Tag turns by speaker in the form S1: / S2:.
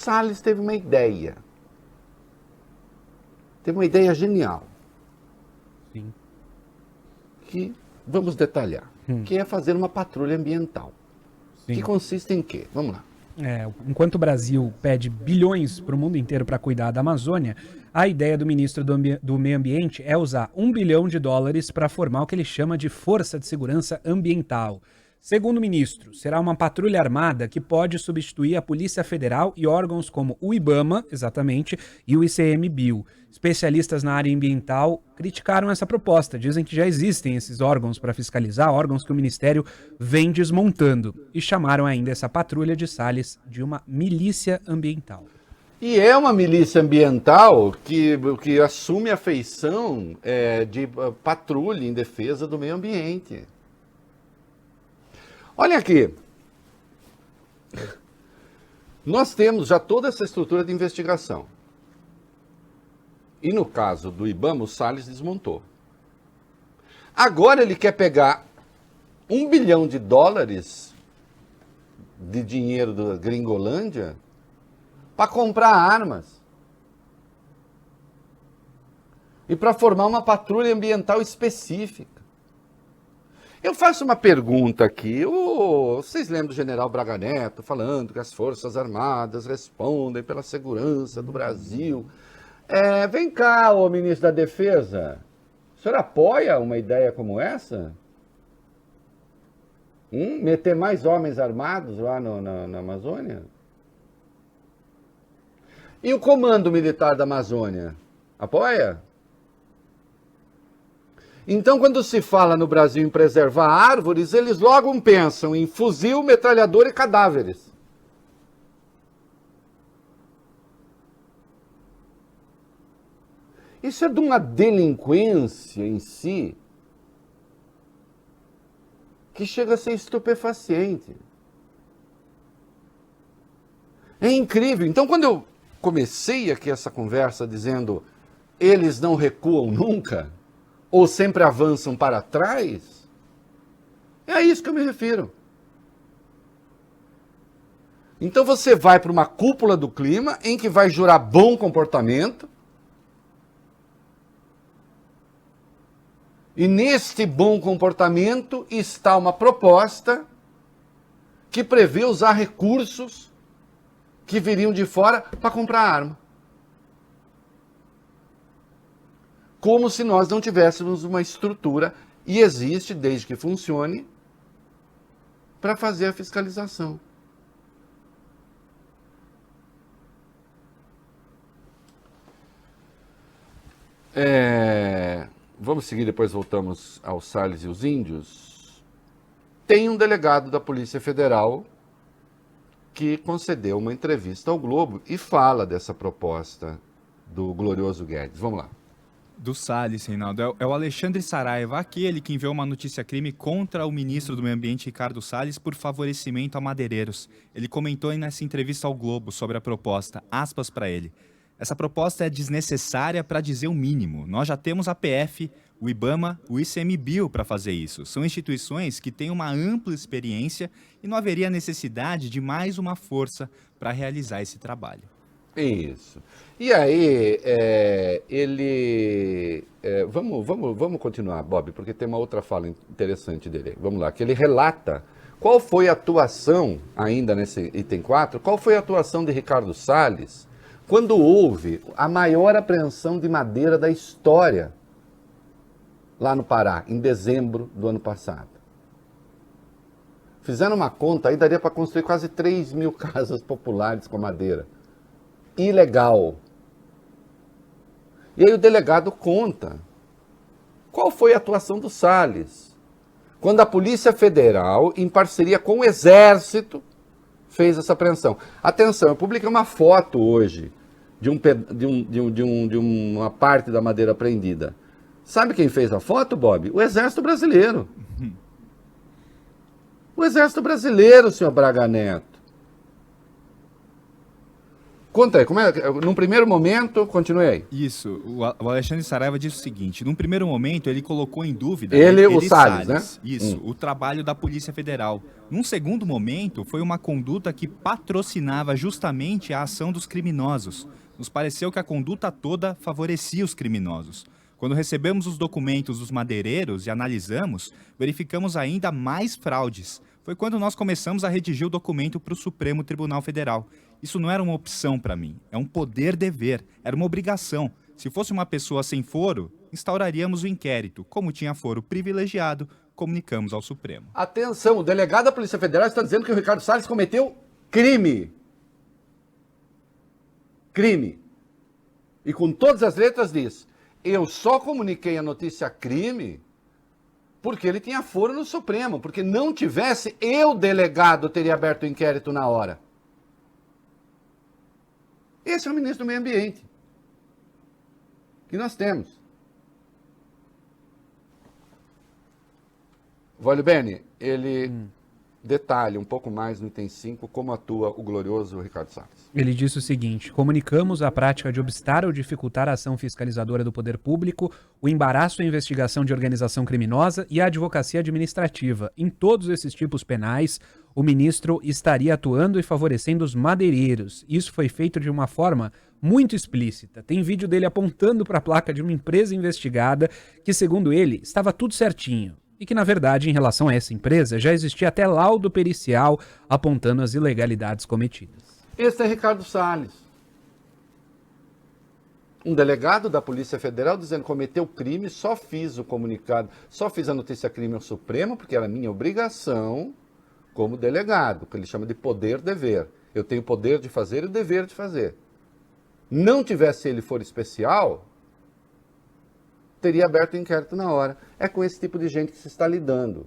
S1: Salles teve uma ideia. Teve uma ideia genial.
S2: Sim.
S1: Que vamos detalhar. Que é fazer uma patrulha ambiental.
S2: Sim.
S1: Que consiste em quê? Vamos lá.
S2: Enquanto o Brasil pede bilhões para o mundo inteiro para cuidar da Amazônia, a ideia do ministro do Meio Ambiente é usar US$ 1 bilhão para formar o que ele chama de Força de Segurança Ambiental. Segundo o ministro, será uma patrulha armada que pode substituir a Polícia Federal e órgãos como o IBAMA, exatamente, e o ICMBio. Especialistas na área ambiental criticaram essa proposta, dizem que já existem esses órgãos para fiscalizar, órgãos que o Ministério vem desmontando, e chamaram ainda essa patrulha de Salles de uma milícia ambiental.
S1: E é uma milícia ambiental que assume a feição de patrulha em defesa do meio ambiente. Olha aqui, nós temos já toda essa estrutura de investigação. E no caso do IBAMA, o Salles desmontou. Agora ele quer pegar US$ 1 bilhão de dinheiro da Gringolândia para comprar armas. E para formar uma patrulha ambiental específica. Eu faço uma pergunta aqui. Vocês lembram do general Braga Neto falando que as Forças Armadas respondem pela segurança do Brasil? Vem cá, ô ministro da Defesa. O senhor apoia uma ideia como essa? Meter mais homens armados lá na Amazônia? E o Comando Militar da Amazônia? Apoia? Então, quando se fala no Brasil em preservar árvores, eles logo pensam em fuzil, metralhador e cadáveres. Isso é de uma delinquência em si que chega a ser estupefaciente. É incrível. Então, quando eu comecei aqui essa conversa dizendo eles não recuam nunca, ou sempre avançam para trás, é a isso que eu me refiro. Então você vai para uma cúpula do clima em que vai jurar bom comportamento, e neste bom comportamento está uma proposta que prevê usar recursos que viriam de fora para comprar arma. Como se nós não tivéssemos uma estrutura, e existe, desde que funcione, para fazer a fiscalização. Vamos seguir, depois voltamos aos Salles e os índios. Tem um delegado da Polícia Federal que concedeu uma entrevista ao Globo e fala dessa proposta do glorioso Guedes. Vamos lá.
S3: Do Salles, Reinaldo. É o Alexandre Saraiva, aquele que enviou uma notícia-crime contra o ministro do Meio Ambiente, Ricardo Salles, por favorecimento a madeireiros. Ele comentou nessa entrevista ao Globo sobre a proposta, aspas para ele. Essa proposta é desnecessária para dizer o mínimo. Nós já temos a PF, o IBAMA, o ICMBio para fazer isso. São instituições que têm uma ampla experiência e não haveria necessidade de mais uma força para realizar esse trabalho.
S1: Isso. E aí, vamos continuar, Bob, porque tem uma outra fala interessante dele. Vamos lá, que ele relata qual foi a atuação, ainda nesse item 4, qual foi a atuação de Ricardo Salles quando houve a maior apreensão de madeira da história lá no Pará, em dezembro do ano passado. Fizeram uma conta, aí daria para construir quase 3 mil casas populares com madeira. Ilegal. E aí o delegado conta qual foi a atuação do Salles quando a Polícia Federal, em parceria com o Exército, fez essa apreensão. Atenção, eu publiquei uma foto hoje de uma parte da madeira apreendida. Sabe quem fez a foto, Bob? O Exército Brasileiro. O Exército Brasileiro, senhor Braga Neto. Conta aí, como é? Num primeiro momento, continue aí.
S3: Isso, o Alexandre Saraiva disse o seguinte, num primeiro momento ele colocou em dúvida...
S1: O Salles, né?
S3: Isso, o trabalho da Polícia Federal. Num segundo momento, foi uma conduta que patrocinava justamente a ação dos criminosos. Nos pareceu que a conduta toda favorecia os criminosos. Quando recebemos os documentos dos madeireiros e analisamos, verificamos ainda mais fraudes. Foi quando nós começamos a redigir o documento para o Supremo Tribunal Federal. Isso não era uma opção para mim, é um poder-dever, era uma obrigação. Se fosse uma pessoa sem foro, instauraríamos o inquérito. Como tinha foro privilegiado, comunicamos ao Supremo.
S1: Atenção, o delegado da Polícia Federal está dizendo que o Ricardo Salles cometeu crime. Crime. E com todas as letras diz, eu só comuniquei a notícia crime porque ele tinha foro no Supremo, porque não tivesse, eu, delegado, teria aberto o inquérito na hora. Esse é o ministro do Meio Ambiente que nós temos. Vólio Bene, ele detalha um pouco mais no item 5 como atua o glorioso Ricardo Salles.
S2: Ele disse o seguinte: comunicamos a prática de obstar ou dificultar a ação fiscalizadora do poder público, o embaraço à investigação de organização criminosa e a advocacia administrativa. Em todos esses tipos penais, o ministro estaria atuando e favorecendo os madeireiros. Isso foi feito de uma forma muito explícita. Tem vídeo dele apontando para a placa de uma empresa investigada que, segundo ele, estava tudo certinho. E que, na verdade, em relação a essa empresa, já existia até laudo pericial apontando as ilegalidades cometidas.
S1: Esse é Ricardo Salles. Um delegado da Polícia Federal dizendo que cometeu crime, só fiz o comunicado, só fiz a notícia crime ao Supremo, porque era minha obrigação como delegado, que ele chama de poder-dever. Eu tenho o poder de fazer e o dever de fazer. Não tivesse ele foro especial, teria aberto o inquérito na hora. É com esse tipo de gente que se está lidando.